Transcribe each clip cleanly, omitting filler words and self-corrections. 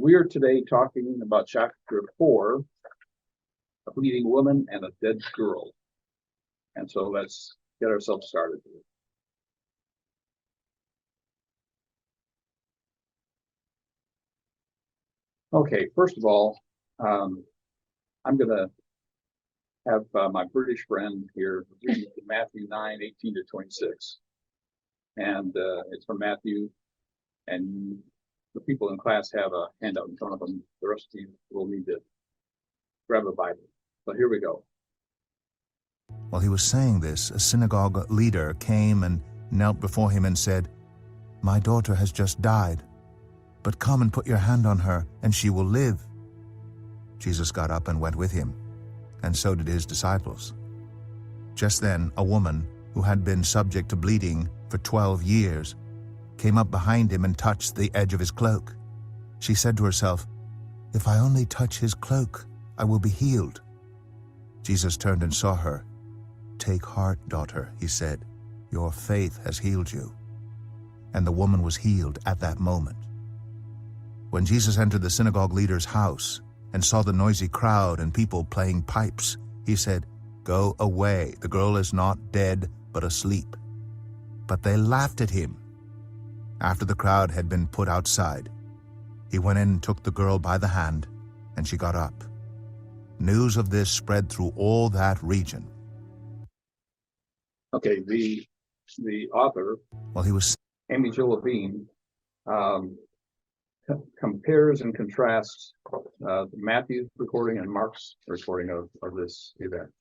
We are today talking about chapter 4, a bleeding woman and a dead girl. And so let's get ourselves started. Okay, first of all, I'm going to have my British friend here read Matthew 9:18-26. And it's from Matthew, and the people in class have a handout in front of them. The rest of you will need to grab a Bible. So here we go. While he was saying this, a synagogue leader came and knelt before him and said, "My daughter has just died, but come and put your hand on her, and she will live." Jesus got up and went with him, and so did his disciples. Just then, a woman who had been subject to bleeding for 12 years came up behind him and touched the edge of his cloak. She said to herself, "If I only touch his cloak, I will be healed." Jesus turned and saw her. "Take heart, daughter," he said, "your faith has healed you." And the woman was healed at that moment. When Jesus entered the synagogue leader's house and saw the noisy crowd and people playing pipes, he said, "Go away, the girl is not dead, but asleep." But they laughed at him. After the crowd had been put outside, he went in and took the girl by the hand, and she got up. News of this spread through all that region. Okay, the author, While he was Amy-Jill Levine, compares and contrasts Matthew's recording and Mark's recording of this event.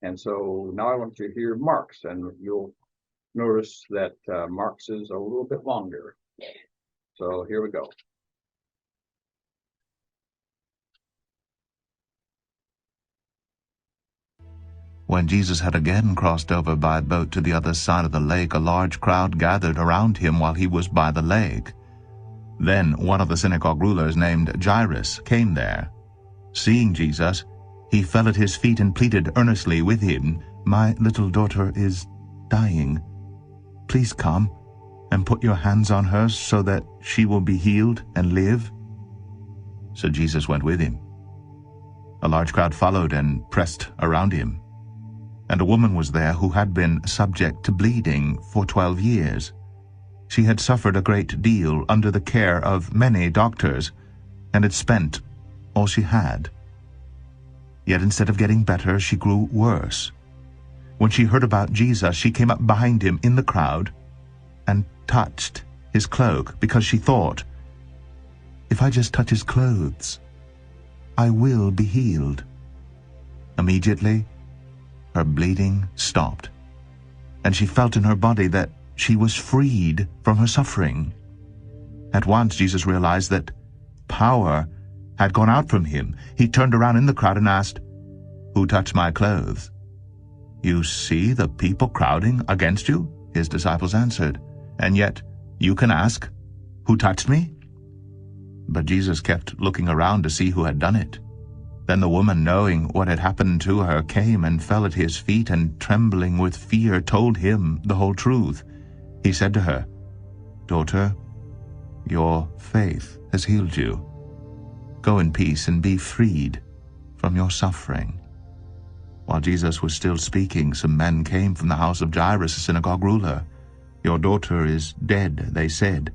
And so now I want you to hear Mark's, and you'll notice that Mark's is a little bit longer. So here we go. When Jesus had again crossed over by boat to the other side of the lake, a large crowd gathered around him while he was by the lake. Then one of the synagogue rulers named Jairus came there. Seeing Jesus, he fell at his feet and pleaded earnestly with him, "My little daughter is dying. Please come and put your hands on her so that she will be healed and live." So Jesus went with him. A large crowd followed and pressed around him. And a woman was there who had been subject to bleeding for 12 years. She had suffered a great deal under the care of many doctors, and had spent all she had. Yet instead of getting better, she grew worse. When she heard about Jesus, she came up behind him in the crowd and touched his cloak, because she thought, "If I just touch his clothes, I will be healed." Immediately, her bleeding stopped, and she felt in her body that she was freed from her suffering. At once, Jesus realized that power had gone out from him. He turned around in the crowd and asked, "Who touched my clothes?" "You see the people crowding against you," his disciples answered, "and yet you can ask, 'Who touched me?'" But Jesus kept looking around to see who had done it. Then the woman, knowing what had happened to her, came and fell at his feet, and trembling with fear told him the whole truth. He said to her, "Daughter, your faith has healed you. Go in peace and be freed from your suffering." While Jesus was still speaking, some men came from the house of Jairus, a synagogue ruler. "Your daughter is dead," they said.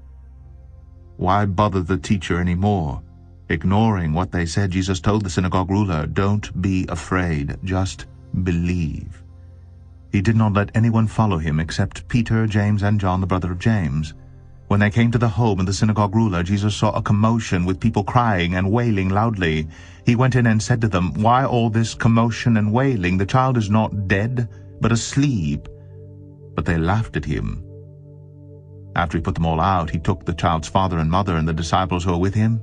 "Why bother the teacher any more?" Ignoring what they said, Jesus told the synagogue ruler, "Don't be afraid, just believe." He did not let anyone follow him except Peter, James, and John, the brother of James. When they came to the home of the synagogue ruler, Jesus saw a commotion with people crying and wailing loudly. He went in and said to them, "Why all this commotion and wailing? The child is not dead, but asleep." But they laughed at him. After he put them all out, he took the child's father and mother and the disciples who were with him,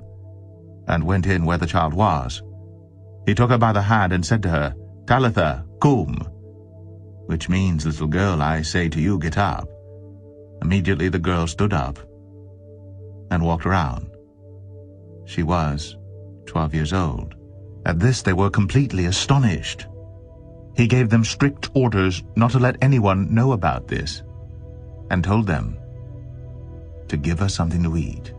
and went in where the child was. He took her by the hand and said to her, "Talitha, cum," which means, "Little girl, I say to you, get up." Immediately the girl stood up and walked around. She was 12 years old. At this they were completely astonished. He gave them strict orders not to let anyone know about this, and told them to give her something to eat.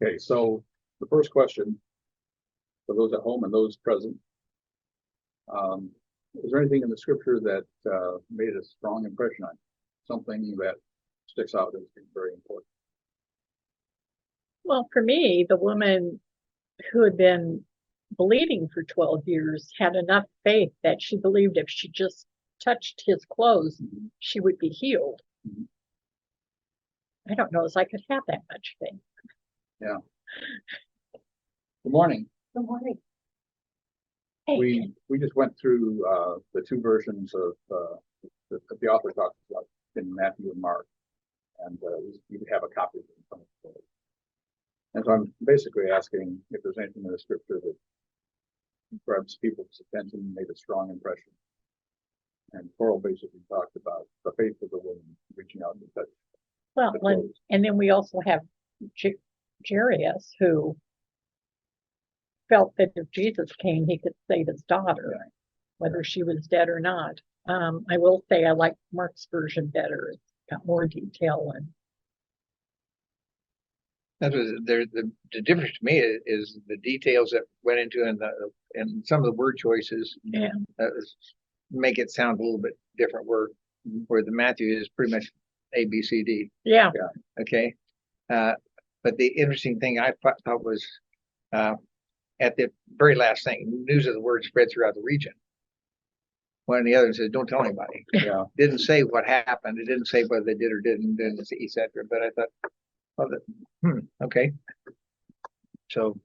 Okay, so the first question for those at home and those present. Is there anything in the scripture that made a strong impression on you? Something that sticks out as being very important? Well, for me, the woman who had been bleeding for 12 years had enough faith that she believed if she just touched his clothes, she would be healed. Mhm. I don't know if I could have that much faith. Yeah. Good morning. Good morning. Hey, We just went through the two versions of the author talks about in Matthew and Mark, and you have a copy of it in front of you. And so I'm basically asking if there's anything in the scripture that grabs people's attention, made a strong impression. And Coral basically talked about the faith of the woman reaching out and touch. well, and then we also have Jairus, who felt that if Jesus came, he could save his daughter, Yeah. whether she was dead or not. I will say I like Mark's version better. It's got more detail and That was the difference to me is the details that went into and some of the word choices yeah. make it sound a little bit different. Where the Matthew is pretty much A, B, C, D. Yeah. Okay. But the interesting thing I thought was at the very last thing, news of the word spread throughout the region. One of the others says, "Don't tell anybody." Yeah. Didn't say what happened. It didn't say whether they did or didn't, etc. But I thought, well, okay. So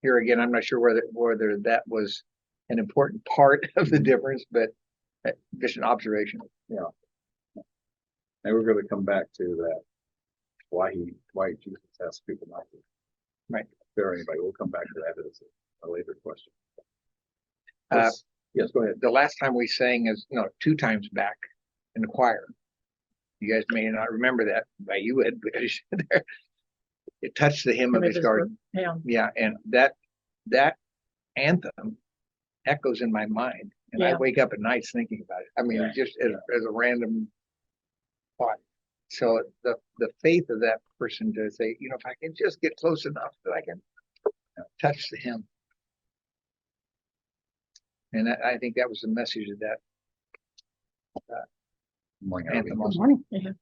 here again, I'm not sure whether that was an important part of the difference, but just an observation. Yeah. And we're going to come back to that. Why Jesus asked people not to. Right. Spare anybody. We'll come back to that as a later question. Yes, go ahead. The last time we sang is 2 times back in the choir. You guys may not remember that, but you would, because it touched the hem of his garden. Yeah. Yeah, and that anthem echoes in my mind, and I Yeah. wake up at nights thinking about it. I mean, Yeah. just as a random thought. So the faith of that person to say, if I can just get close enough that I can touch the hem. And I think that was the message of that Morning, anthem. Irving. Also. Yeah.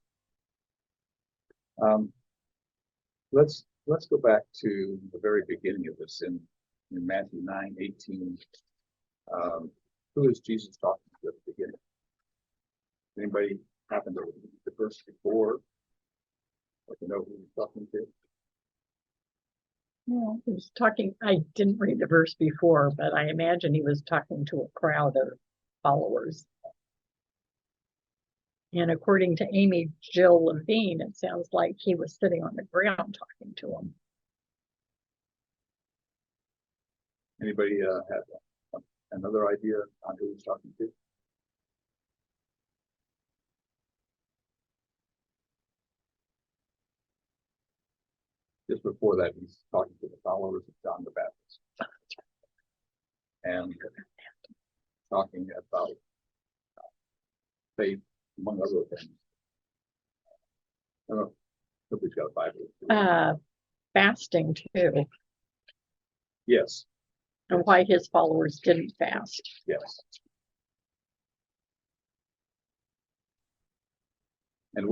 Let's go back to the very beginning of this in Matthew 9:18. Who is Jesus talking to at the beginning? Anybody happen to read the verse before? Or to know who he's talking to? Yeah, he was talking, I didn't read the verse before, but I imagine he was talking to a crowd of followers. And according to Amy-Jill Levine, it sounds like he was sitting on the ground talking to them. Anybody have another idea on who he's talking to? Just before that, he's talking to the followers of John the Baptist. And talking about faith, among other things. I don't know. Nobody's got a Bible. Fasting too, Yes, and why his followers didn't fast. yes. And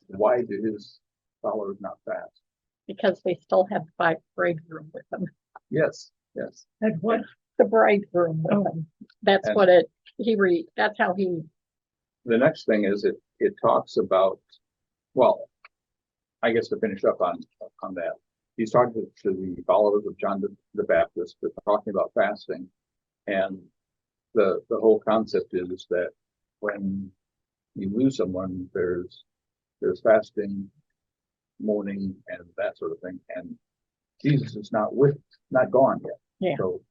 why did his followers not fast? Because they still had the bridegroom with them. Yes, yes. And what the bridegroom with them. That's And- what that's how he, The next thing is it talks about, well, I guess to finish up on that, he's talking to the followers of John the Baptist, but talking about fasting. And the whole concept is that when you lose someone, there's fasting, mourning, and that sort of thing. And Jesus is not gone yet. Yeah. So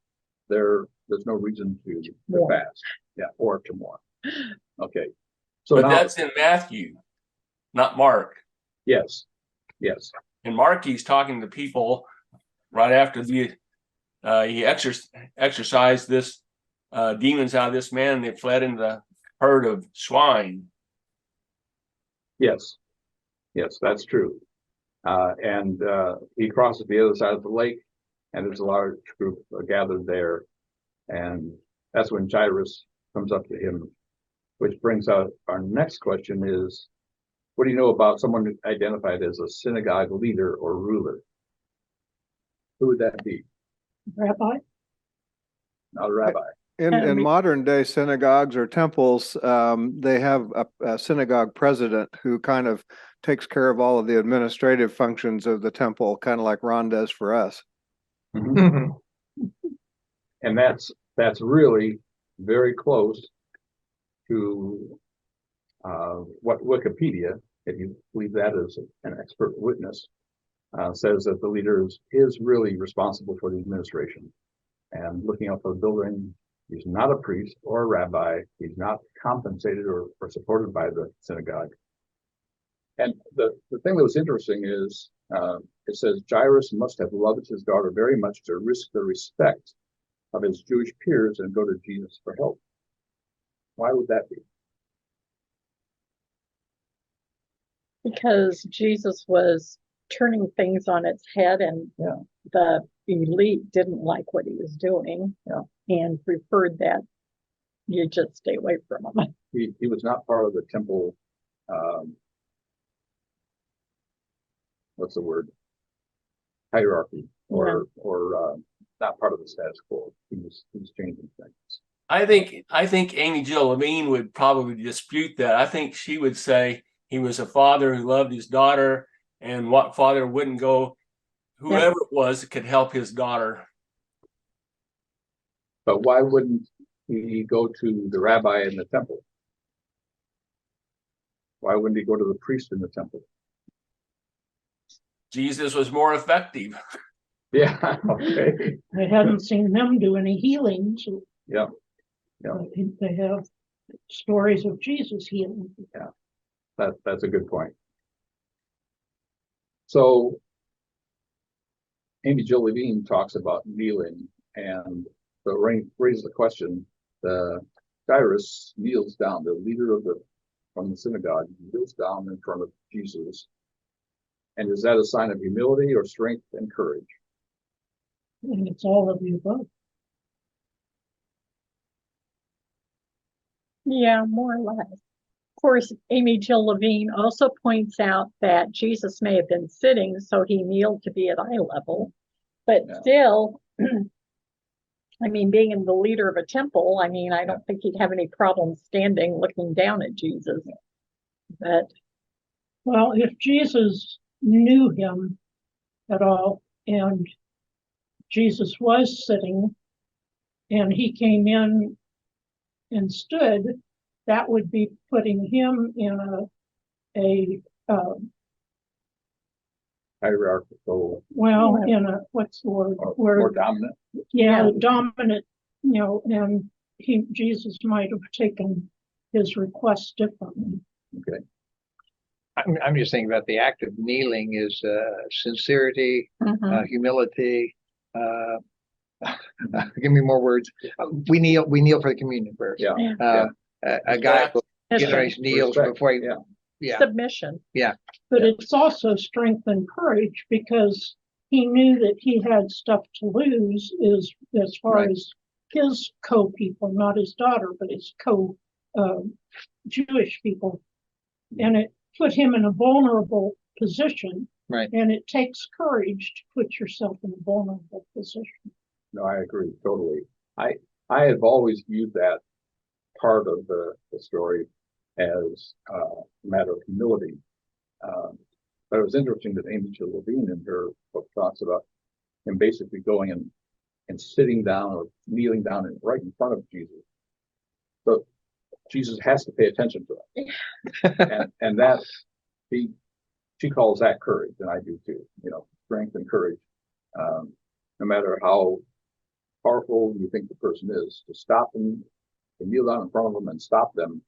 there's no reason to Mourn. fast. Yeah, or to mourn. Okay. So But now, that's in Matthew, not Mark. yes. In Mark, he's talking to people right after he exorcised this demons out of this man, and they fled into the herd of swine. Yes, that's true. He crosses the other side of the lake, and there's a large group gathered there. And that's when Jairus comes up to him, which brings out our next question is, what do you know about someone identified as a synagogue leader or ruler? Who would that be? Rabbi? Not a rabbi. In modern day synagogues or temples, they have a synagogue president who kind of takes care of all of the administrative functions of the temple, kind of like Ron does for us. Mhm. And that's really very close to what Wikipedia, if you believe that is an expert witness, says that the leader is really responsible for the administration and looking out for the building. He's not a priest or a rabbi. He's not compensated or supported by the synagogue. And the thing that was interesting is it says Jairus must have loved his daughter very much to risk the respect of his Jewish peers and go to Jesus for help. Why would that be? Because Jesus was turning things on its head, and the elite didn't like what he was doing, and preferred that you just stay away from him. He was not part of the temple. What's the word? Hierarchy, or not part of the status quo. He was changing things. I think Amy-Jill Levine would probably dispute that. I think she would say he was a father who loved his daughter, and what father wouldn't go, whoever it was, could help his daughter. But why wouldn't he go to the rabbi in the temple? Why wouldn't he go to the priest in the temple? Jesus was more effective. Yeah, okay. I haven't seen them do any healings. Yeah. I think they have stories of Jesus healing. Yeah, that's a good point. So Amy-Jill Levine talks about kneeling, and so raises the question, Jairus kneels down, the leader from the synagogue kneels down in front of Jesus. And is that a sign of humility or strength and courage? And it's all of the above. Yeah, more or less. Of course, Amy-Jill Levine also points out that Jesus may have been sitting, so he kneeled to be at eye level. But still, I mean, being the leader of a temple, I mean, I don't think he'd have any problem standing looking down at Jesus. But well, if Jesus knew him at all, and Jesus was sitting, and he came in and stood, that would be putting him in a Hierarchical. Well, in a, what's the word? More dominant. Yeah, dominant, and Jesus might have taken his request differently. Okay. I'm just thinking about the act of kneeling is sincerity, humility. Give me more words. We kneel for the communion first. Yeah. A guy kneels Respect. before he. submission. But it's also strength and courage, because he knew that he had stuff to lose as far as his co-people, not his daughter, but his Jewish people. And it put him in a vulnerable position. Right. And it takes courage to put yourself in a vulnerable position. No, I agree totally. I have always viewed that part of the story as a matter of humility. But it was interesting that Amy-Jill Levine in her book talks about him basically going and sitting down or kneeling down right in front of Jesus. So Jesus has to pay attention to it. and that she calls that courage, and I do too, strength and courage. No matter how powerful you think the person is, to stop them, to kneel down in front of them and stop them,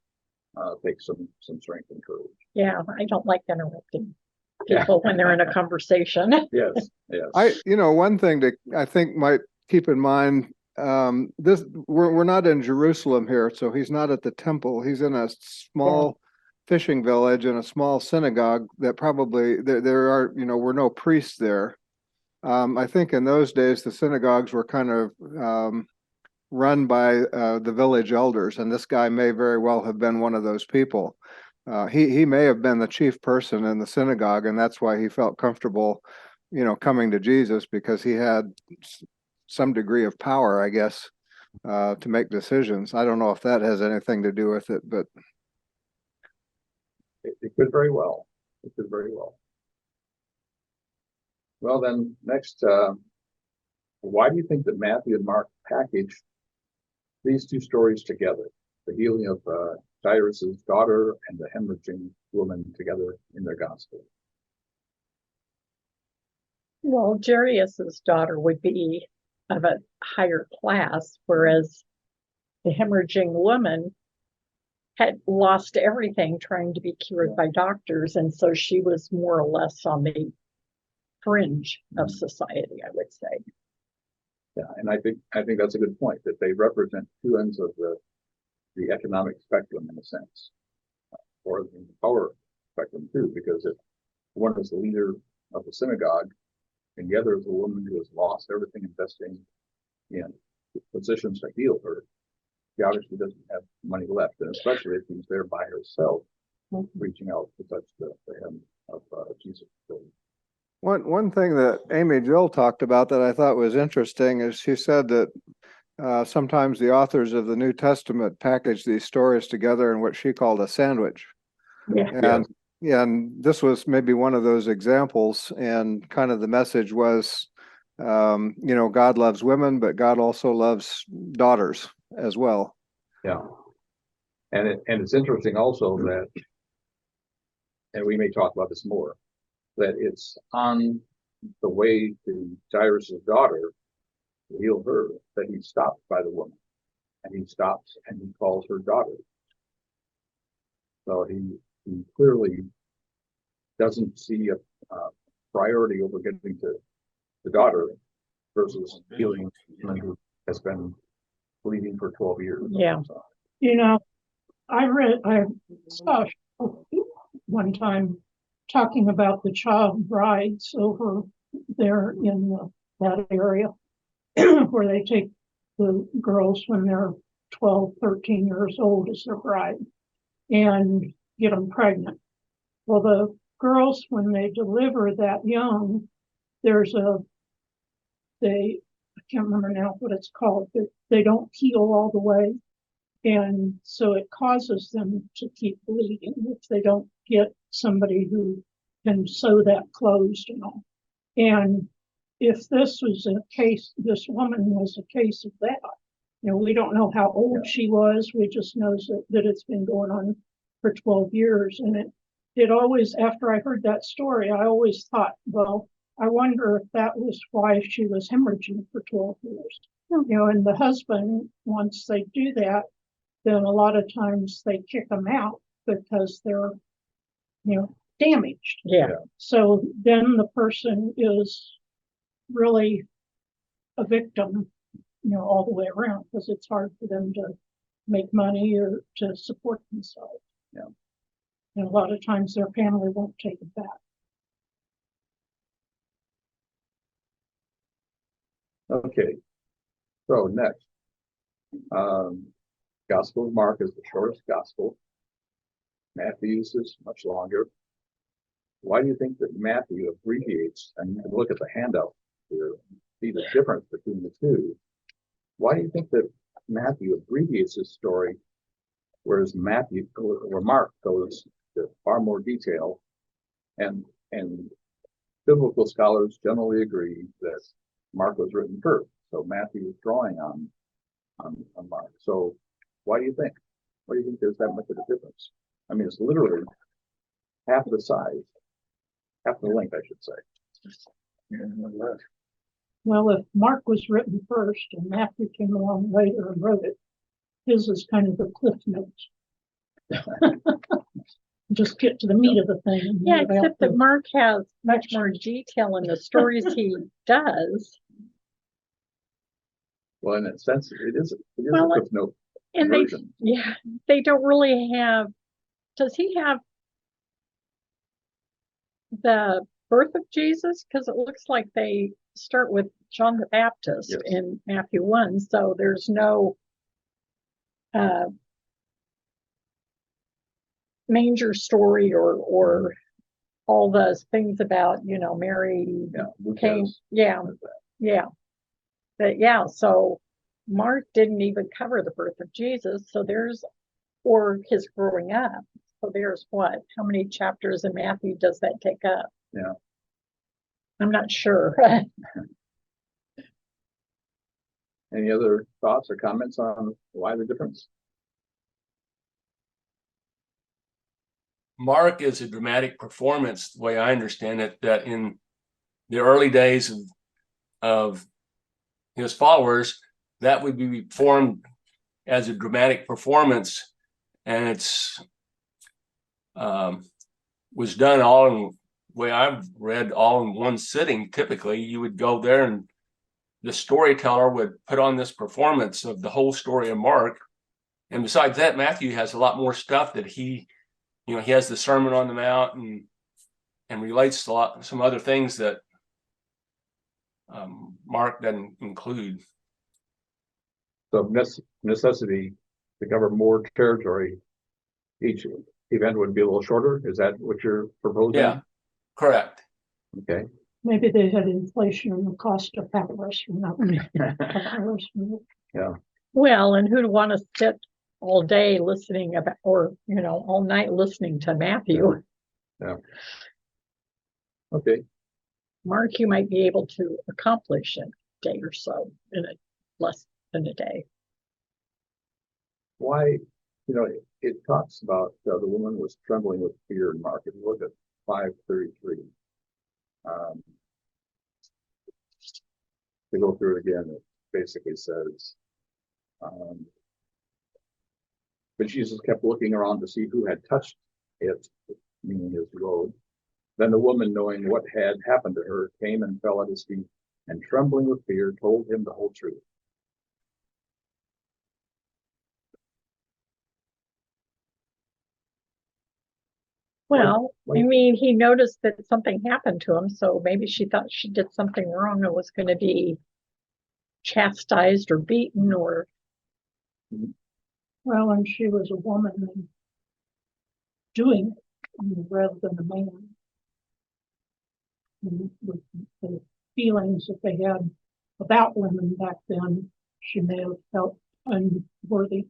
takes some strength and courage. Yeah, I don't like interrupting people when they're in a conversation. Yes. One thing that I think might keep in mind, we're not in Jerusalem here, so he's not at the temple. He's in a small fishing village and a small synagogue that probably there are, were no priests there. I think in those days the synagogues were kind of run by the village elders, and this guy may very well have been one of those people. He may have been the chief person in the synagogue, and that's why he felt comfortable, coming to Jesus, because he had some degree of power, I guess, to make decisions. I don't know if that has anything to do with it, but It could very well. It could very well. Well, then next, why do you think that Matthew and Mark packaged these two stories together? The healing of Jairus's daughter and the hemorrhaging woman together in their gospel. Well, Jairus's daughter would be of a higher class, whereas the hemorrhaging woman had lost everything trying to be cured by doctors, and so she was more or less on the fringe of society, I would say. Yeah, and I think that's a good point, that they represent two ends of the economic spectrum in a sense, or the power spectrum too, because if one is the leader of the synagogue and the other is a woman who has lost everything investing in positions to heal her, she obviously doesn't have money left, and especially if she's there by herself, reaching out to touch the hem of Jesus. one thing that Amy-Jill talked about that I thought was interesting is she said that sometimes the authors of the New Testament package these stories together in what she called a sandwich. Yeah. And this was maybe one of those examples, and kind of the message was, God loves women, but God also loves daughters as well. Yeah. And it's interesting also that, and we may talk about this more, that it's on the way to Jairus' daughter to heal her that he's stopped by the woman, and he stops and he calls her daughter. So he clearly doesn't see a priority over getting to the daughter versus healing someone who has been bleeding for 12 years. Yeah. So. I saw one time talking about the child brides over there in that area where they take the girls when they're 12, 13 years old as their bride and get them pregnant. Well, the girls, when they deliver that young, I can't remember now what it's called, but they don't heal all the way. And so it causes them to keep bleeding if they don't get somebody who can sew that closed and all. And if this woman was a case of that, we don't know how old she was. We just know that it's been going on for 12 years. And it always, after I heard that story, I always thought, well, I wonder if that was why she was hemorrhaging for 12 years. And the husband, once they do that, then a lot of times they kick them out because they're, damaged. Yeah. So then the person is really a victim, all the way around, because it's hard for them to make money or to support themselves. Yeah. And a lot of times their family won't take it back. Okay. So next, Gospel of Mark is the shortest gospel. Matthew's is much longer. Why do you think that Matthew abbreviates? And you can look at the handout here and see the difference between the two. Why do you think that Matthew abbreviates his story, whereas Mark goes to far more detail? And biblical scholars generally agree that Mark was written first, so Matthew is drawing on Mark. So why do you think? Why do you think there's that much of a difference? I mean, it's literally half the size, half the length, I should say. Well, if Mark was written first and Matthew came along later and wrote it, his is kind of the cliff notes. Just get to the meat of the thing. Yeah, except that Mark has much more detail in the stories he does. Well, in a sense, it is Well, a cliff note And version. they don't really have does he have the birth of Jesus? Because it looks like they start with John the Baptist Yes. in Matthew 1. So there's no manger story or all those things about, Mary Yeah. Luke came. has- Yeah. has that. Yeah. But yeah, so Mark didn't even cover the birth of Jesus. So or his growing up. So there's what? How many chapters in Matthew does that take up? Yeah. I'm not sure. Any other thoughts or comments on why the difference? Mark is a dramatic performance, the way I understand it, that in the early days of his followers, that would be performed as a dramatic performance, and it's was done all in way I've read all in one sitting. Typically, you would go there and the storyteller would put on this performance of the whole story of Mark. And besides that, Matthew has a lot more stuff that he has the Sermon on the Mount and relates to some other things that Mark doesn't include. So necessity to cover more territory, each event would be a little shorter. Is that what you're proposing? Yeah, correct. Okay. Maybe they had inflation in the cost of hours from that. Yeah. Well, and who'd want to sit all day listening about, or, all night listening to Matthew? Yeah. Okay. Mark, you might be able to accomplish in a day or so, in less than a day. Why, it talks about the woman was trembling with fear in Mark. If you look at 5:33. To go through it again, it basically says, but Jesus kept looking around to see who had touched it, meaning his robe. Then the woman, knowing what had happened to her, came and fell at his feet, and trembling with fear, told him the whole truth. Well, Like- I mean, he noticed that something happened to him, so maybe she thought she did something wrong and was going to be chastised or beaten or. Well, and she was a woman and doing it rather than a man. And with the feelings that they had about women back then, she may have felt unworthy.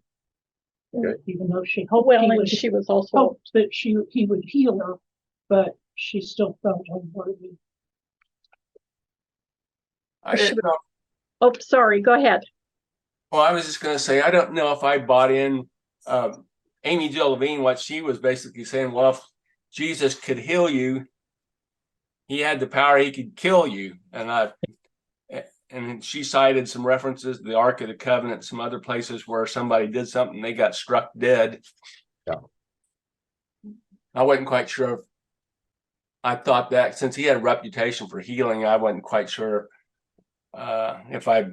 Okay. Even though she hoped Well, he and would, she was also, hoped that he would heal her, but she still felt unworthy. I didn't know. oh, sorry, go ahead. Well, I was just going to say, I don't know if I bought in Amy-Jill Levine, what she was basically saying. Well, if Jesus could heal you, he had the power, he could kill you. And she cited some references to the Ark of the Covenant, some other places where somebody did something, they got struck dead. Yeah. I wasn't quite sure if I thought that since he had a reputation for healing, I wasn't quite sure if I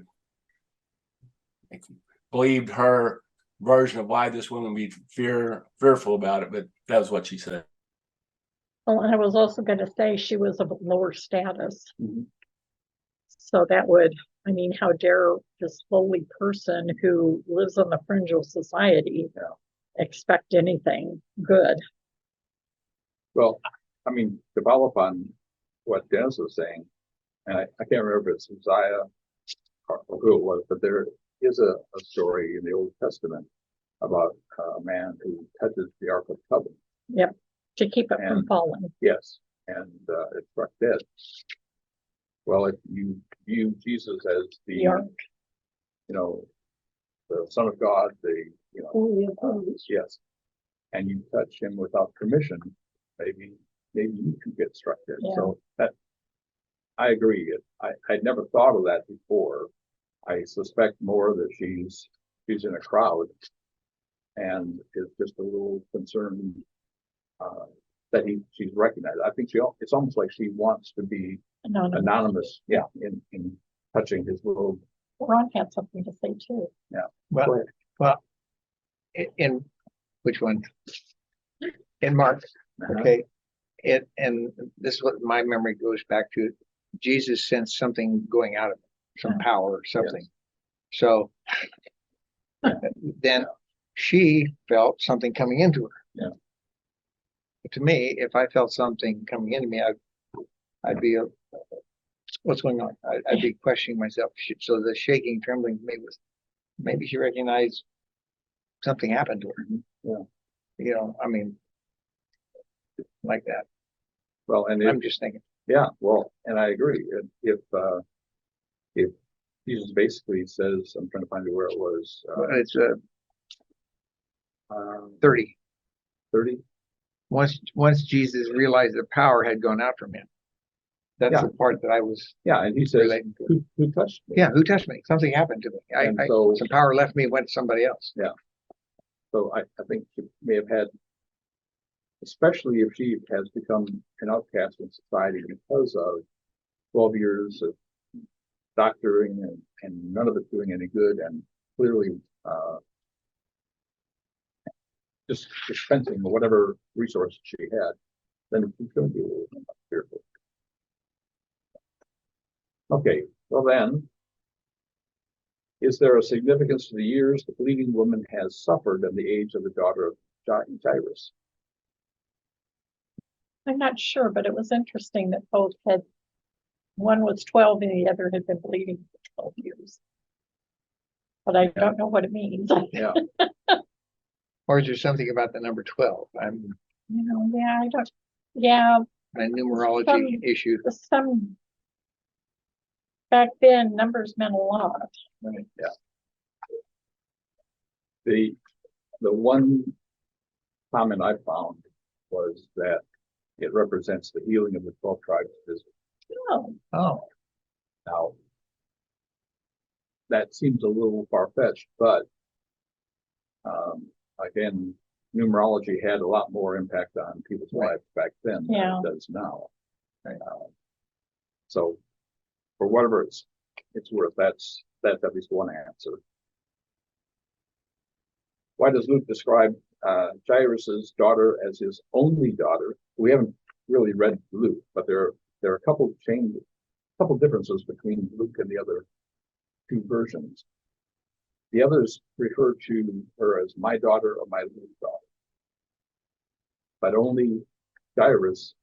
believed her version of why this woman would be fearful about it, but that was what she said. Well, I was also going to say she was of lower status. Mhm. So that would, I mean, how dare this lowly person who lives on the fringe of society expect anything good? Well, I mean, to follow up on what Dennis was saying, and I can't remember if it's Uzziah or who it was, but there is a story in the Old Testament about a man who touches the Ark of the Covenant. Yep, to keep it from And- falling. Yes, and it struck dead. Well, if you view Jesus as The ark. The Son of God, Holy of holies. yes, and you touch him without permission, maybe you can get struck dead. Yeah. So that, I agree. I'd never thought of that before. I suspect more that she's in a crowd and is just a little concerned that she's recognized. I think it's almost like she wants to be anonymous. Yeah, in touching his robe. Ron had something to say too. Go Well, ahead. well, in which one? in Mark, Uh-huh. okay, and this is what my memory goes back to. Jesus sensed something going out of him, some power or something. So then she felt something coming into her. Yeah. To me, if I felt something coming into me, I'd be, what's going on? I'd be questioning myself. So the shaking, trembling to me was, maybe she recognized something happened to her. Yeah. You know, I mean, like that. Well, and I'm just thinking. yeah, well, and I agree. If Jesus basically says, I'm trying to find where it was, It's 30. 30. Once Jesus realized the power had gone out from him. That's Yeah. the part that I was. Yeah, and he says, relating to. who touched me? Yeah, who touched me? Something happened to me. And so- some power left me, went to somebody else. So I think she may have had, especially if she has become an outcast in society because of 12 years of doctoring and none of it doing any good, and clearly just dispensing whatever resources she had, then she's going to be a little fearful. Okay, well then, is there a significance to the years the bleeding woman has suffered and the age of the daughter of Jairus? I'm not sure, but it was interesting that both had, one was 12 and the other had been bleeding for 12 years. But I don't know what it means. Yeah. Or is there something about the number 12? Yeah, I don't, yeah, A numerology Some- issue. some, back then, numbers meant a lot. Right. Yeah. The one comment I found was that it represents the healing of the 12 tribes of Israel. Oh, Now, that seems a little far-fetched, but again, numerology had a lot more impact on people's Right. lives back then than Yeah. it does now. So, for whatever it's worth, that's at least one answer. Why does Luke describe Jairus's daughter as his only daughter? We haven't really read Luke, but there are a couple differences between Luke and the other two versions. The others refer to her as my daughter or my little daughter, but only Jairus,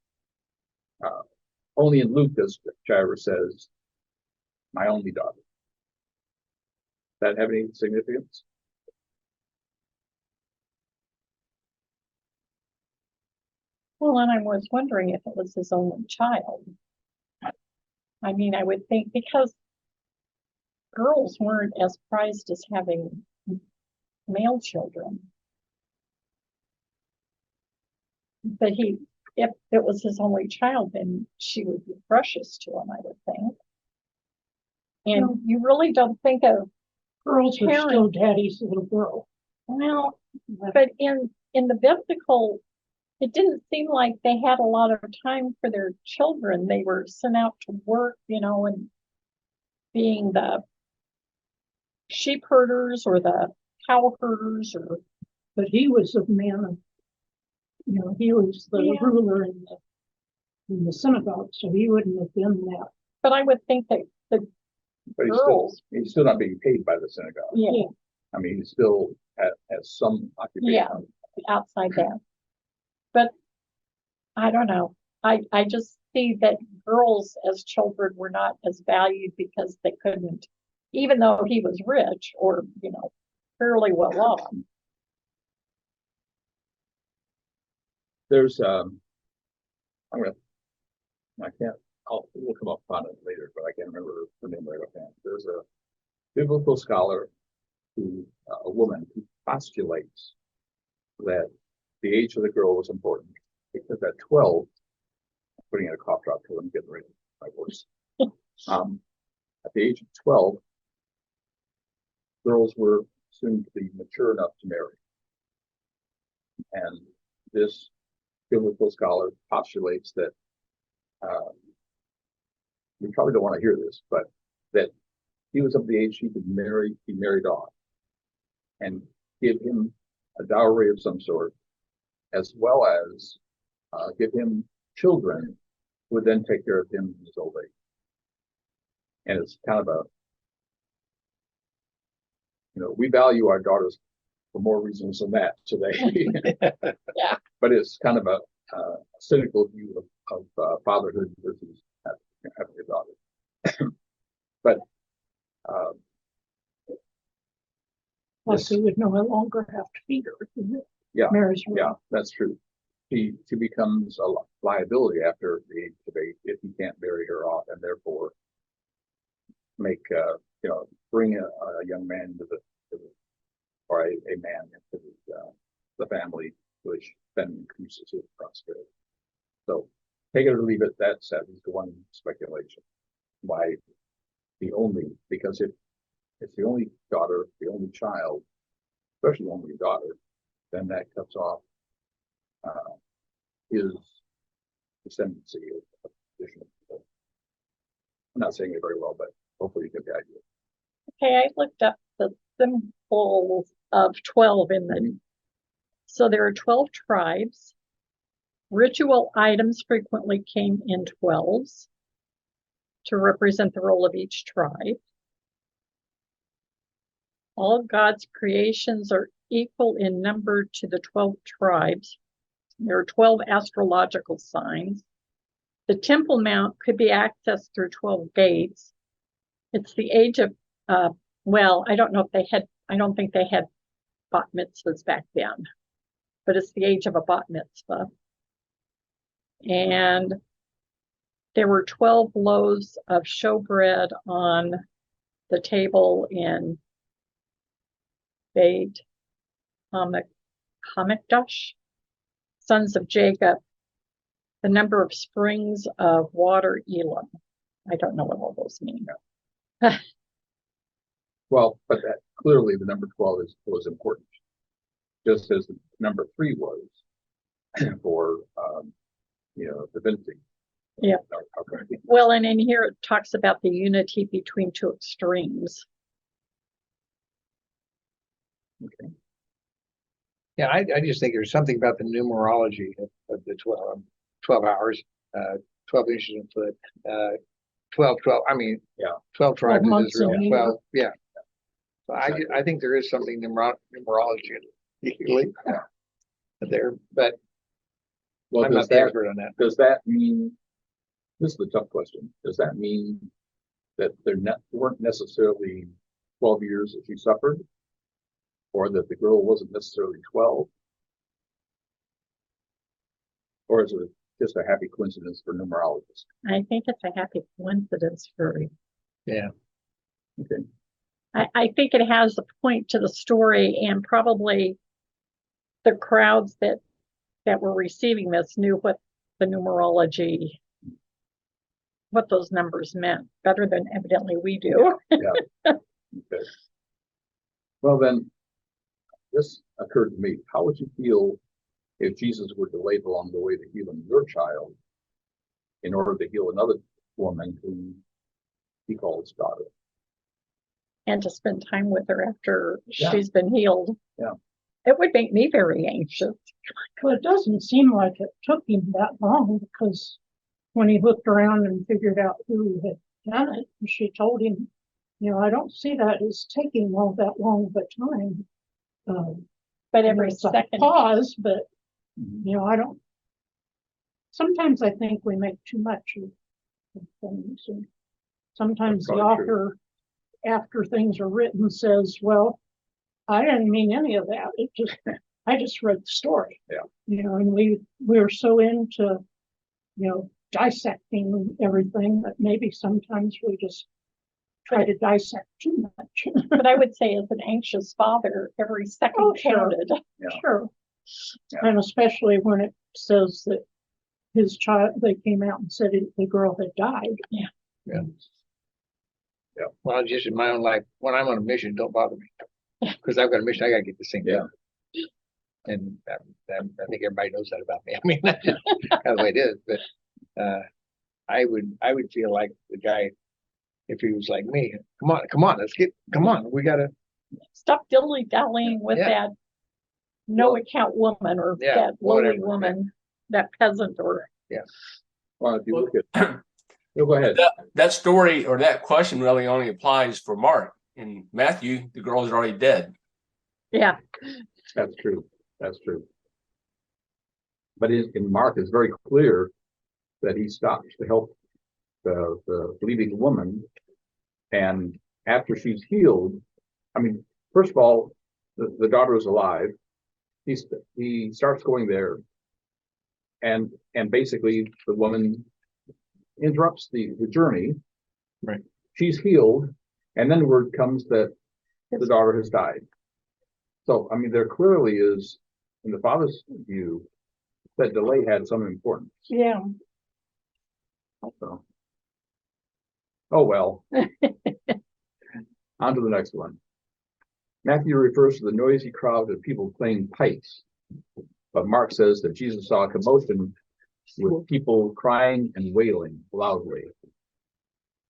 only in Luke does Jairus says, my only daughter. Does that have any significance? well, and I was wondering if it was his only child. I mean, I would think because girls weren't as prized as having male children. But if it was his only child, then she would be precious to him, I would think. And you really don't think of, Girls are still daddy's little girl. well, but in the biblical, it didn't seem like they had a lot of time for their children. They were sent out to work, and being the sheep herders or the cow herders, But he was a man of, he was the Yeah. ruler in the synagogue, so he wouldn't have been that. but I would think that the But girls, he's still not being paid by the synagogue. yeah, I mean, he still has some occupation. Yeah. outside that. But I don't know. I just see that girls as children were not as valued because they couldn't, even though he was rich or, fairly well off. There's we'll come up on it later, but I can't remember her name right offhand. There's a biblical scholar a woman who postulates that the age of the girl was important because at 12, I'm putting in a cough drop till I'm getting rid of my voice. At the age of 12, girls were soon to be mature enough to marry. And this biblical scholar postulates that we probably don't want to hear this, but that he was of the age he could be married off and give him a dowry of some sort as well as give him children who would then take care of him in his old age. And it's kind of a, we value our daughters for more reasons than that today. Yeah. But it's kind of a cynical view of fatherhood versus having a daughter. But Plus, we would no longer have to feed her. yeah, Mary's yeah, that's true. She becomes a liability after the age of 8 if you can't marry her off, and therefore make bring a young man or a man into the family, which then increases his prosperity. So take it or leave it. That's at least one speculation. Why because if it's the only daughter, the only child, especially only daughter, then that cuts off his descendancy of additional people. I'm not saying it very well, but hopefully you get the idea. Okay, I looked up the symbols of 12 in the, so there are 12 tribes. Ritual items frequently came in 12s to represent the role of each tribe. All God's creations are equal in number to the 12 tribes. There are 12 astrological signs. The Temple Mount could be accessed through 12 gates. It's the age of, I don't know if I don't think they had bat mitzvahs back then, but it's the age of a bat mitzvah. And there were 12 loaves of showbread on the table in Beit Hamikdash, sons of Jacob, the number of springs of water Elam. I don't know what all those mean. Well, but that clearly the number 12 was important, just as the number 3 was for divinity. Yeah. Okay. Well, and in here it talks about the unity between two extremes. Okay. Yeah, I just think there's something about the numerology of the 12 hours, 12 inches in foot, 12, I mean, yeah, 12 tribes of months Israel, in a year. 12, yeah. So Exactly. I think there is something numerology there, but well, I'm not the expert on that. Does that mean, this is a tough question, does that mean that there weren't necessarily 12 years that she suffered, or that the girl wasn't necessarily 12? Or is it just a happy coincidence for numerologists? I think it's a happy coincidence for you. Yeah. Okay. I think it has a point to the story, and probably the crowds that were receiving this knew what the numerology, what those numbers meant better than evidently we do. Yeah. Okay. Well, then, this occurred to me. How would you feel if Jesus were delayed along the way to healing your child in order to heal another woman who he calls daughter? And to spend time with her after Yeah. she's been healed. Yeah. It would make me very anxious. Well, it doesn't seem like it took him that long, because when he looked around and figured out who had done it, she told him, I don't see that as taking all that long of a time. But every It's a second pause, but Mhm. I don't. Sometimes I think we make too much of things, and sometimes the That's probably true. author, after things are written, says, "Well, I didn't mean any of that. I just read the story." Yeah. And we're so into, dissecting everything that maybe sometimes we just try to dissect too much. but I would say as an anxious father, every second Oh, sure. counted. Yeah. Sure. Yeah. And especially when it says that his child, they came out and said the girl had died. Yeah. Well, just in my own life, when I'm on a mission, don't bother me, because I've got a mission. I got to get this thing done. And I think everybody knows that about me. I mean, that's just kind of the way it is. But I would feel like the guy, if he was like me, come on, we gotta. Stop dilly-dallying with Yeah. that. no account woman or Yeah, that lowly whatever. woman, that peasant or. Well, if you look at, go ahead. That story or that question really only applies for Mark. In Matthew, the girl is already dead. Yeah, That's true. That's true. But in Mark, it's very clear that he stops to help the bleeding woman. And after she's healed, I mean, first of all, the daughter is alive. He starts going there, and basically the woman interrupts the journey. Right. She's healed, and then word comes that the daughter has died. So, I mean, there clearly is, in the father's view, that delay had some importance. yeah. So, oh well. On to the next one. Matthew refers to the noisy crowd of people playing pipes, but Mark says that Jesus saw a commotion with people crying and wailing loudly.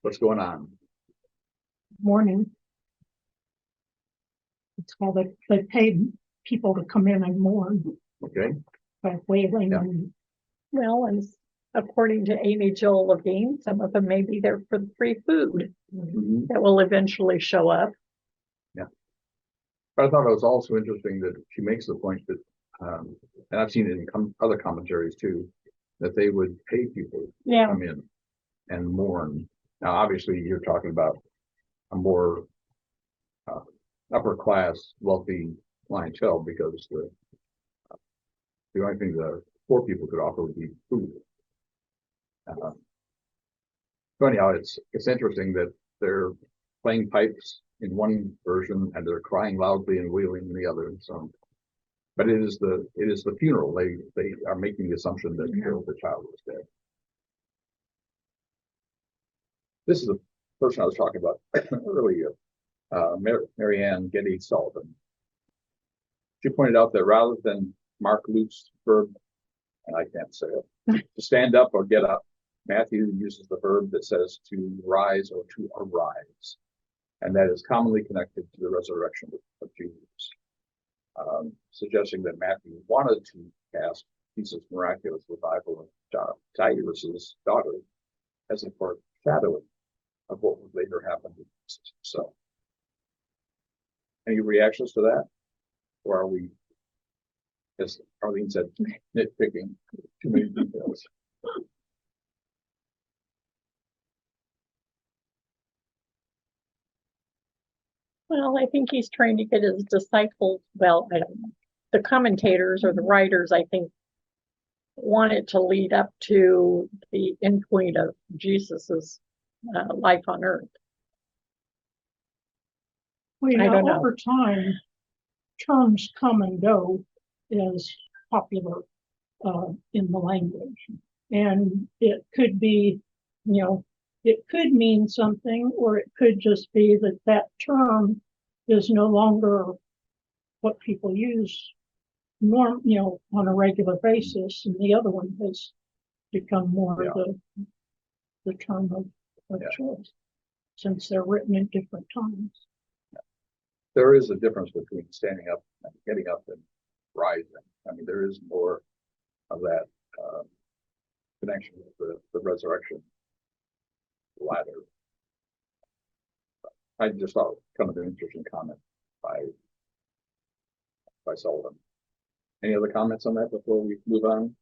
What's going on? Mourning. It's called, they paid people to come in and mourn Okay. by wailing Yeah. and Well, and according to Amy-Jill Levine, some of them may be there for the free food Mhm. that will eventually show up. But I thought it was also interesting that she makes the point that, and I've seen it in other commentaries too, that they would pay people to Yeah, come in and mourn. Now, obviously, you're talking about a more upper class, wealthy clientele, because the only thing the poor people could offer would be food. So anyhow, it's interesting that they're playing pipes in one version and they're crying loudly and wailing in the other. So, but it is the funeral. They are making the assumption that the child was dead. This is the person I was talking about earlier, Mary Ann Getty Sullivan. She pointed out that rather than Mark Luke's verb, and I can't say it, to stand up or get up, Matthew uses the verb that says to rise or to arise. And that is commonly connected to the resurrection of Jesus, suggesting that Matthew wanted to cast Jesus' miraculous revival of Jairus' daughter as a foreshadowing of what would later happen to Jesus himself. Any reactions to that? Or are we, as Arlene said, nitpicking too many details? well, I think he's trying to get his disciples, well, I don't know. The commentators or the writers, I think, want it to lead up to the endpoint of Jesus's life on earth. well, I don't know. over time, terms come and go as popular in the language. And it could be, it could mean something, or it could just be that that term is no longer what people use on a regular basis, and the other one has become more the term of choice, since they're written at different times. There is a difference between standing up and getting up and rising. I mean, there is more of that connection with the resurrection ladder. I just thought kind of an interesting comment by Sullivan. Any other comments on that before we move on?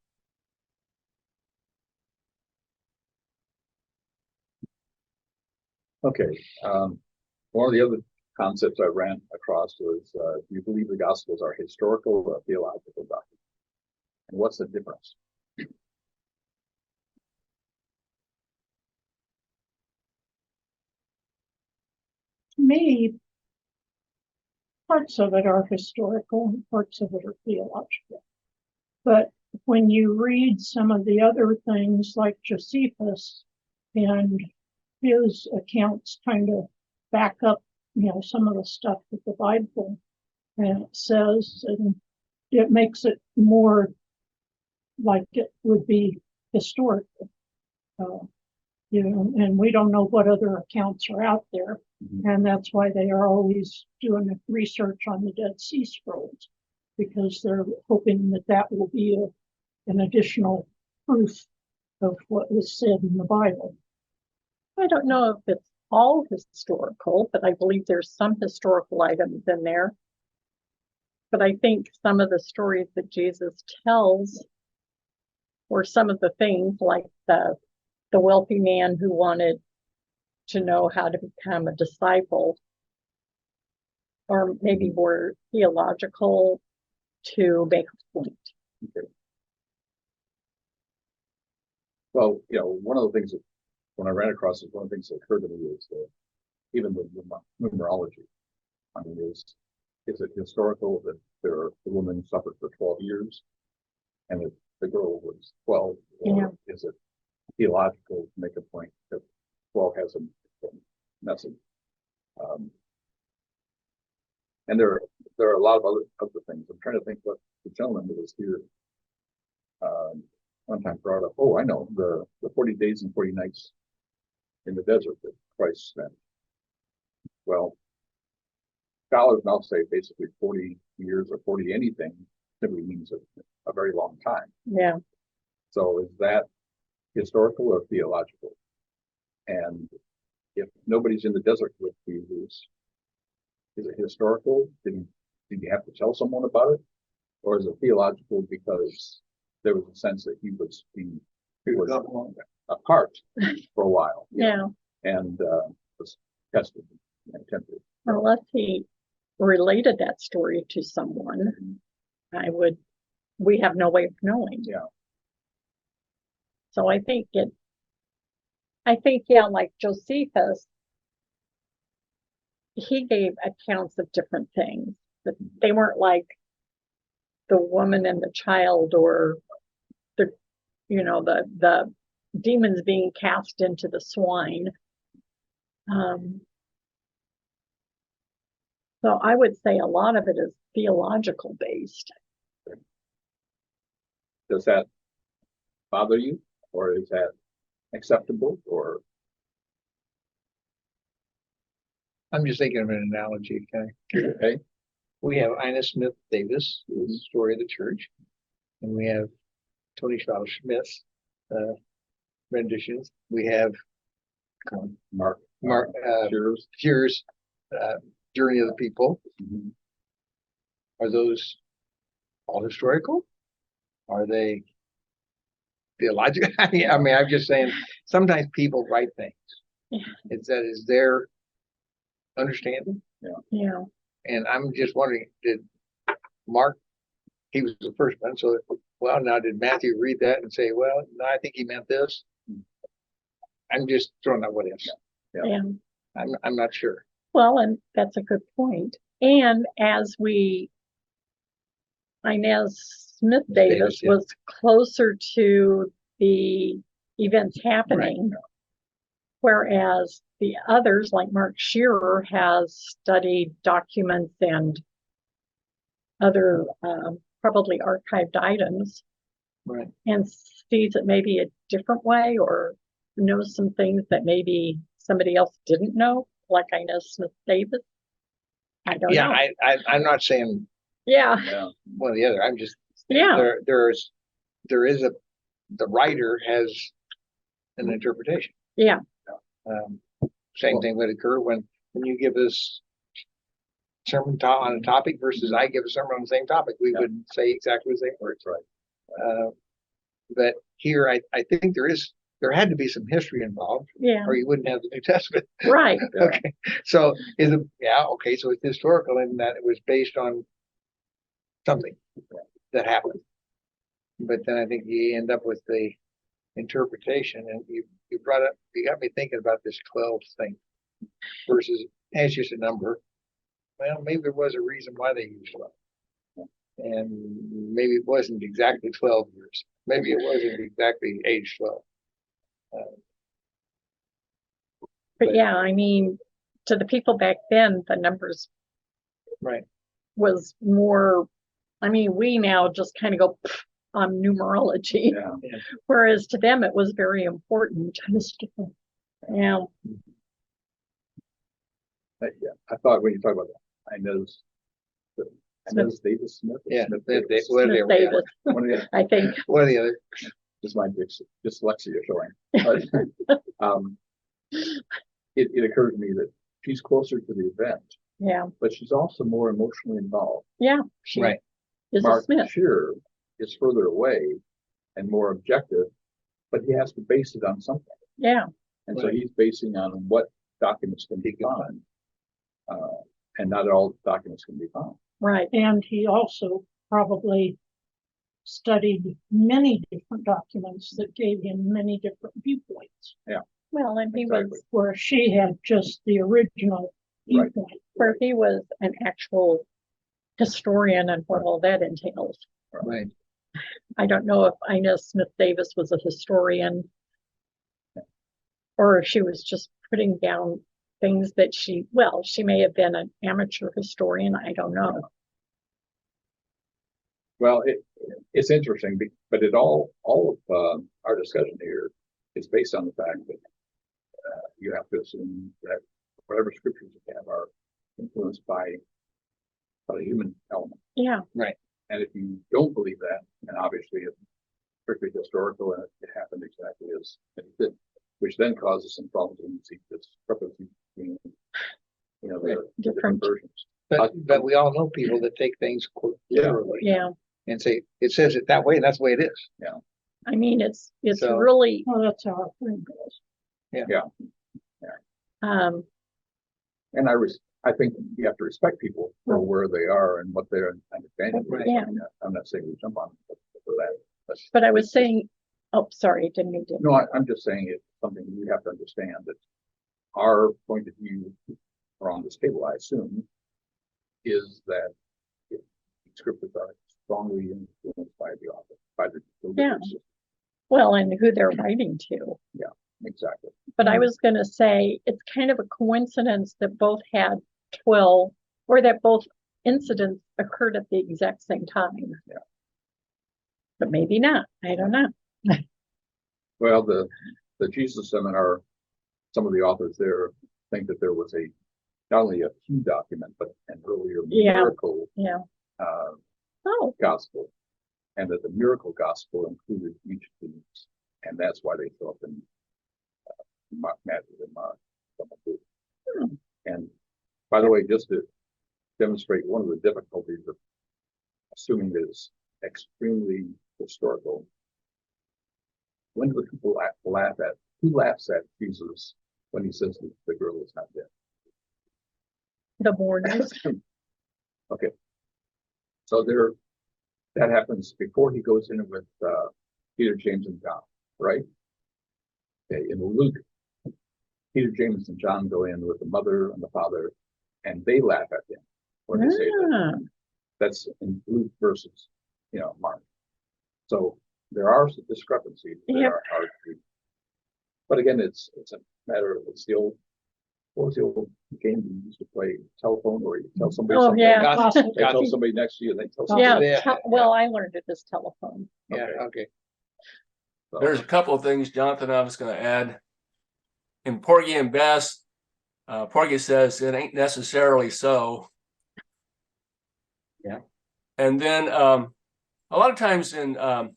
Okay. One of the other concepts I ran across was, do you believe the Gospels are historical or theological documents? And what's the difference? To me, parts of it are historical and parts of it are theological. But when you read some of the other things like Josephus and his accounts kind of back up, some of the stuff that the Bible says, and it makes it more like it would be historical. And we don't know what other accounts are out there. Mm-hmm. And that's why they are always doing research on the Dead Sea Scrolls. because they're hoping that that will be an additional proof of what was said in the Bible. I don't know if it's all historical, but I believe there's some historical items in there. But I think some of the stories that Jesus tells, or some of the things like the wealthy man who wanted to know how to become a disciple, or maybe more theological to make a point. Okay. Well, you know, one of the things that when I ran across it, one of the things that occurred to me is that even the numerology. I mean, is it historical that the woman suffered for 12 years and the girl was 12? Or is it theological to make a point that 12 has a message? And there are a lot of other things. I'm trying to think what the gentleman that was here one time brought up. Oh, I know, the 40 days and 40 nights in the desert that Christ spent. Well, scholars now say basically 40 years or 40 anything simply means a very long time. Yeah. So is that historical or theological? And if nobody's in the desert with Jesus, is it historical? Did you have to tell someone about it? Or is it theological because there was a sense that he was apart for a while? Yeah. And was tested and tempted. Unless he related that story to someone, we have no way of knowing. Yeah. So I think, like Josephus, he gave accounts of different things, but they weren't like the woman and the child, or the demons being cast into the swine. So I would say a lot of it is theological based. Does that bother you, or is that acceptable? Or I'm just thinking of an analogy. Okay. We have Ina Smith Davis, who's the story of the church, and we have Tony Schwab Smith's renditions. We have Mark Shearer's Journey of the People. Mm-hmm. Are those all historical? Are they theological? I mean, I'm just saying, sometimes people write things. Yeah. That is their understanding. Yeah. And I'm just wondering, did Mark, he was the first one, so well, now did Matthew read that and say, well, no, I think he meant this? I'm just throwing out what ifs. Yeah. I'm not sure. Well, and that's a good point. And as Inez Smith Davis was closer to the events happening, right, whereas the others, like Mark Shearer, has studied documents and other probably archived items, right, and sees it maybe a different way, or knows some things that maybe somebody else didn't know, like Inez Smith Davis. I don't know. I'm not saying yeah one or the other. I'm just the writer has an interpretation. Yeah. Same thing would occur when you give us sermon on a topic versus I give a sermon on the same topic. We would say exactly the same words. Right. But here, I think there had to be some history involved, or you wouldn't have the New Testament. Right. Okay. So okay. So it's historical in that it was based on something that happened. But then I think you end up with the interpretation, and you got me thinking about this 12 thing versus as just a number. Well, maybe there was a reason why they used 12. And maybe it wasn't exactly 12 years. Maybe it wasn't exactly age 12. But yeah, I mean, to the people back then, the numbers was more, I mean, we now just kind of go on numerology, whereas to them it was very important. Yeah. I thought when you talk about that, I noticed And then it's Davis Smith. or Yeah, Smith they- Davis. whatever Smith they are. Davis, One of the- I think. One or the other. Just my dyslexia showing. But, it occurred to me that she's closer to the event, Yeah, but she's also more emotionally involved. yeah. She Right. is a Mark Smith. Shearer is further away and more objective, but he has to base it on something. Yeah, And so Right. he's basing on what documents can be found. And not all documents can be found. right. And he also probably studied many different documents that gave him many different viewpoints, Well, and he Exactly. was, where she had just the original Right. viewpoint. where he was an actual historian and what all that entails. Right. I don't know if Inez Smith Davis was a historian or if she was just putting down things that she may have been an amateur historian. I don't know. Well, it's interesting, but all of our discussion here is based on the fact that you have to assume that whatever scriptures you have are influenced by the human element. Yeah, And if you don't believe that, and obviously it's strictly historical and it happened exactly as it did, which then causes some problems when you see discrepancy between, the different versions. But we all know people that take things literally yeah. and say, it says it that way, and that's the way it is. I mean, it's So- really, Well, that's how our thing goes. And I think you have to respect people for where they are and what their understanding is. Right. Yeah. I'm not saying we jump on them for that. but I was saying, oh, sorry, didn't mean to. No, I'm just saying it's something we have to understand that our point of view around this table, I assume, is that scriptures are strongly influenced by the author, by the Yeah. literature. Well, and who they're writing to. Exactly. But I was going to say it's kind of a coincidence that both had 12 or that both incidents occurred at the exact same time. Yeah. But maybe not. I don't know. Well, the Jesus seminar, some of the authors there think that there was not only a key document, but an earlier Yeah. miracle Yeah. Oh, gospel, and that the miracle gospel included each of these, and that's why they show up in Matthew and Mark. And by the way, just to demonstrate one of the difficulties of assuming that it's extremely historical, when do the people laugh at? Who laughs at Jesus when he says that the girl is not dead? the mourners. Okay. So that happens before he goes in with Peter, James, and John, right? Okay, in Luke, Peter, James, and John go in with the mother and the father, and they laugh at him when they say that. Ah, That's in Luke versus, Mark. So there are some discrepancies. There Yep. are hard to. But again, it's a matter of what was the old game we used to play? Telephone, where you tell somebody Oh, something. yeah. Gossip, They tell gossip. somebody next to you, and they tell somebody. Yeah. Yeah. Well, I learned it as telephone. Yeah, okay. So, There's a couple of things, Jonathan, I was going to add. In Porgy and Bess, Porgy says it ain't necessarily so. Yeah. And then a lot of times I've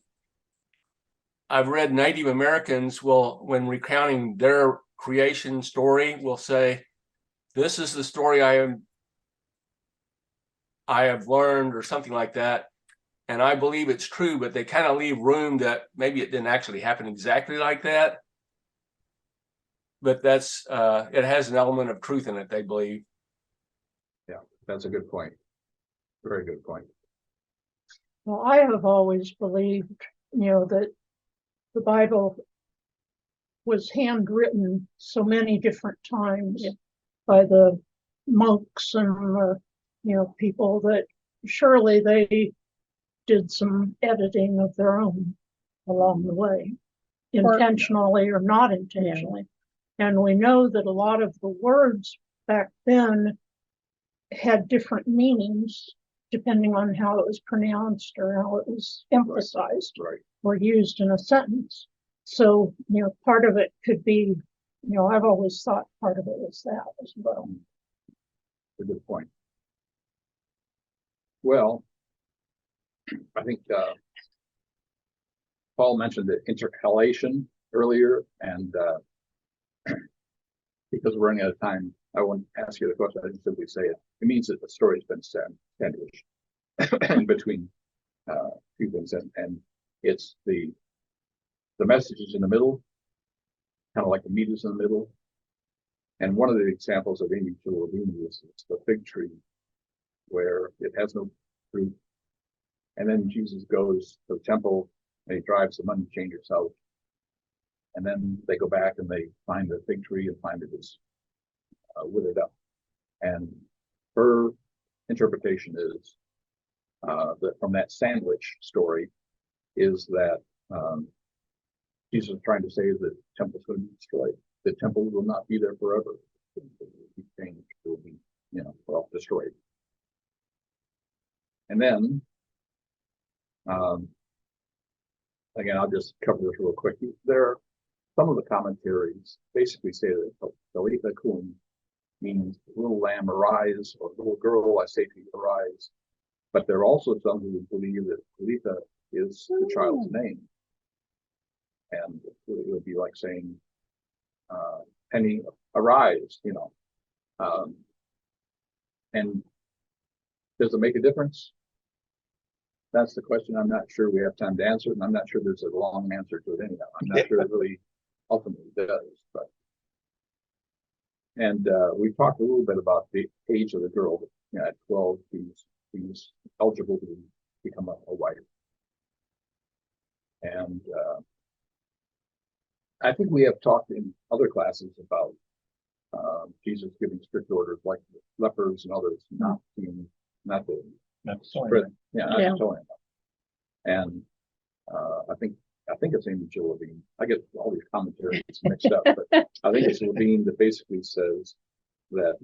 read Native Americans when recounting their creation story, will say, "This is the story I have learned," or something like that. And I believe it's true, but they kind of leave room that maybe it didn't actually happen exactly like that. But that's it has an element of truth in it, they believe. Yeah, that's a good point. Very good point. Well, I have always believed, that the Bible was handwritten so many different times by the monks and people that surely they did some editing of their own along the way, intentionally or not intentionally. And we know that a lot of the words back then had different meanings depending on how it was pronounced or how it was emphasized Right. or used in a sentence. So, part of it could be, I've always thought part of it was that as well. A good point. Well, I think Paul mentioned the intercalation earlier, and because we're running out of time, I won't ask you the question. I just simply say it. It means that the story's been sandwiched in between few things, and it's the message is in the middle, kind of like the meat is in the middle. And one of the examples of Amy-Jill Levine is the fig tree, where it has no fruit. And then Jesus goes to the temple and he drives the money changers out. And then they go back and they find the fig tree and find it is withered up. And her interpretation is that from that sandwich story is that Jesus is trying to say that the temple's going to be destroyed. The temple will not be there forever. It will be changed. It will be, destroyed. And then, again, I'll just cover this real quick. Some of the commentaries basically say that Talitha Kum means little lamb arise, or little girl, I say to you, arise. But there are also some who believe that Talitha is the child's name. And it would be like saying, Penny, arise, and does it make a difference? That's the question. I'm not sure we have time to answer, and I'm not sure there's a long answer to it anyhow. I'm not sure it really ultimately does, but. And we talked a little bit about the age of the girl. At 12, she's eligible to become a wife. And I think we have talked in other classes about Jesus giving strict orders like lepers and others not to spread, not to tell him. And I think it's Amy-Jill Levine. I get all these commentaries mixed up, but I think it's Levine that basically says that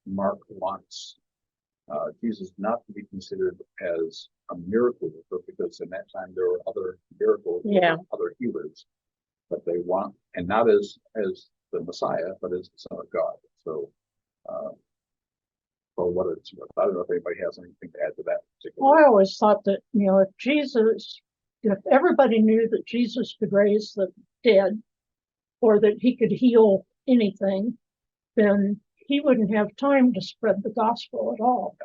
Mark wants Jesus not to be considered as a miracle worker, because in that time there were other miracles, other healers, but they want, and not as the Messiah, but as the Son of God. So, for what it's worth, I don't know if anybody has anything to add to that. Well, I always thought that, if everybody knew that Jesus could raise the dead, or that he could heal anything, then he wouldn't have time to spread the gospel at all.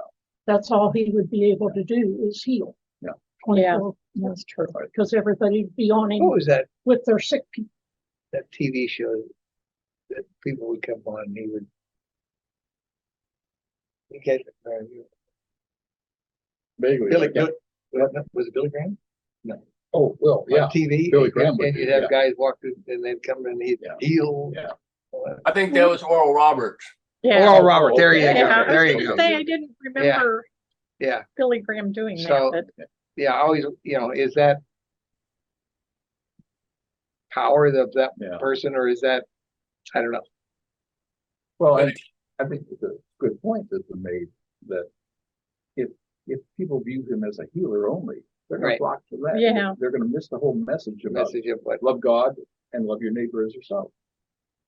That's all he would be able to do is heal. Yeah. 24, that's true. Because everybody'd be on him What was that? with their sick people. That TV show that people would come on and he would. Vaguely. Billy, was it Billy Graham? No. Oh, well, yeah. On TV, Billy Graham and you'd have guys walk through, and they'd come and he'd heal. Yeah. I think that was Oral Roberts. Yeah. Oh, Robert, there you okay. go. Yeah, I There was you gonna go. say I didn't remember Yeah. Billy Graham doing So, that, but yeah, always, is that power of that person, or is that, I don't know. Well, I think it's a good point that's been made that if people view him as a healer only, they're going to flock to that. Yeah. They're going to miss the whole message about Message of what? love God and love your neighbor as yourself.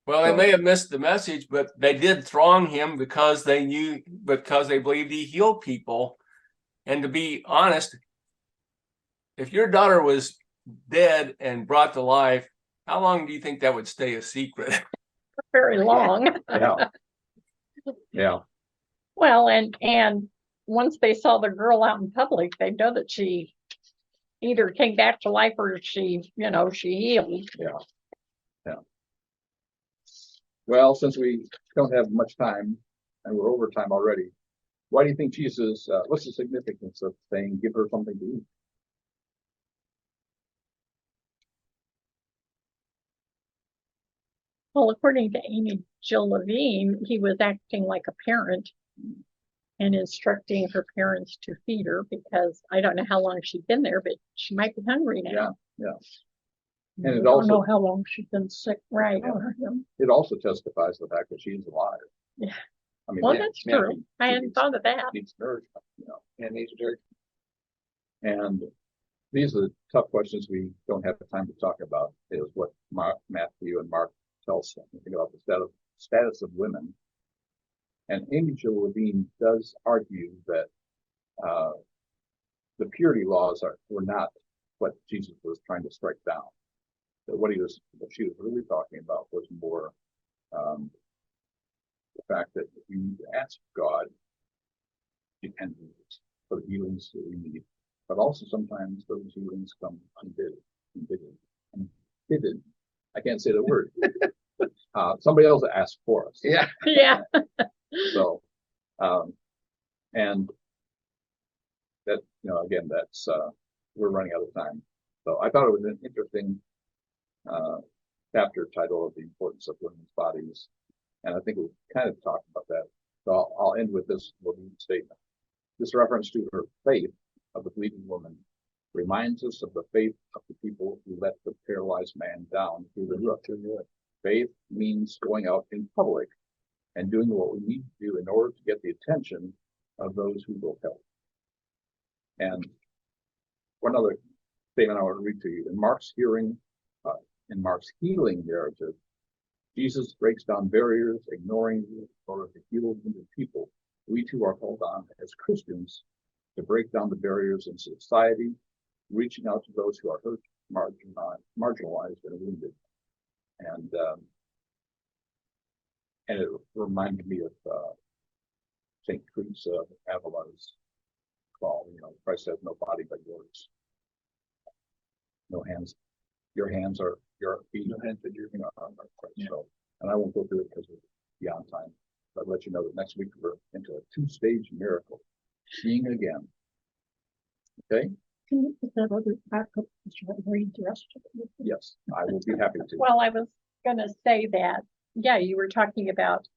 Well, they may have missed the message, but they did throng him because they believed he healed people. And to be honest, if your daughter was dead and brought to life, how long do you think that would stay a secret? very long. Yeah. Yeah. Well, and once they saw the girl out in public, they know that she either came back to life or she healed. Yeah. Yeah. Well, since we don't have much time and we're over time already, why do you think Jesus, what's the significance of saying, give her something to eat? Well, according to Amy-Jill Levine, he was acting like a parent and instructing her parents to feed her, because I don't know how long she'd been there, but she might be hungry now. Yeah. And it I don't also- know how long she's been sick. Right. It also testifies to the fact that she's alive. Yeah. I mean, Well, yeah, that's true. I hadn't thought of that. needs nourishment, And these dirt. And these are the tough questions we don't have the time to talk about, is what Matthew and Mark tell us something about the status of women. And Amy-Jill Levine does argue that the purity laws were not what Jesus was trying to strike down. But what she was really talking about was more the fact that we need to ask God dependence for the healings that we need, but also sometimes those healings come unbidden. I can't say the word. Somebody else asked for us. Yeah. Yeah. So, and that, again, that's, we're running out of time. So I thought it was an interesting chapter title of the importance of women's bodies. And I think we kind of talked about that. So I'll end with this little statement. This reference to her faith of the bleeding woman reminds us of the faith of the people who let the paralyzed man down through the roof. Faith means going out in public and doing what we need to do in order to get the attention of those who will help. And one other statement I want to read to you. In Mark's healing narrative, Jesus breaks down barriers, ignoring or the healed people. We too are called on as Christians to break down the barriers in society, reaching out to those who are hurt, marginalized, and wounded. And it reminded me of St. Teresa of Avila's call. Christ says, "No body but yours. No hands. Your hands are your feet. No hands but your are Christ." Yeah. So, and I won't go through it because we're beyond time. But I'll let you know that next week we're into a 2-stage miracle, seeing again. Okay. Can you put that other back up? Read the rest of it? Yes, I will be happy to. Well, I was going to say that, yeah, you were talking about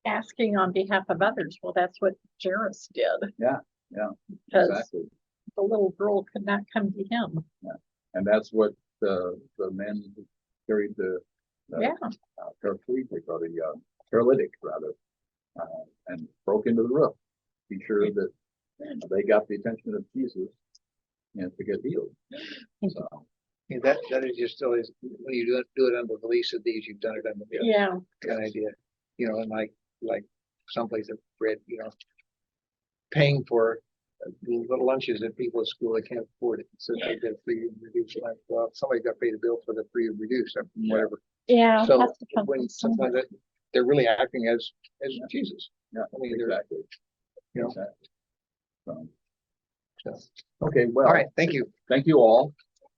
asking on behalf of others. Well, that's what Jairus did. Yeah, Because exactly. the little girl could not come to him. Yeah, and that's what the men who carried the paraplegic or the paralytic rather, and broke into the roof. Be sure that they got the attention of Jesus and to get healed. So Yeah, that is just still is when you do it under the least of these, you've done it under the Yeah. kind of idea. And like someplace I've read, paying for little lunches that people at school that can't afford it. So they get free and reduced. Like, well, somebody got paid a bill for the free and reduced, or whatever. Yeah. So that's the fun when thing. sometimes they're really acting as Jesus. yeah, I mean, exactly. You know. Exactly. So, So, okay, well, all right, thank you. thank you all.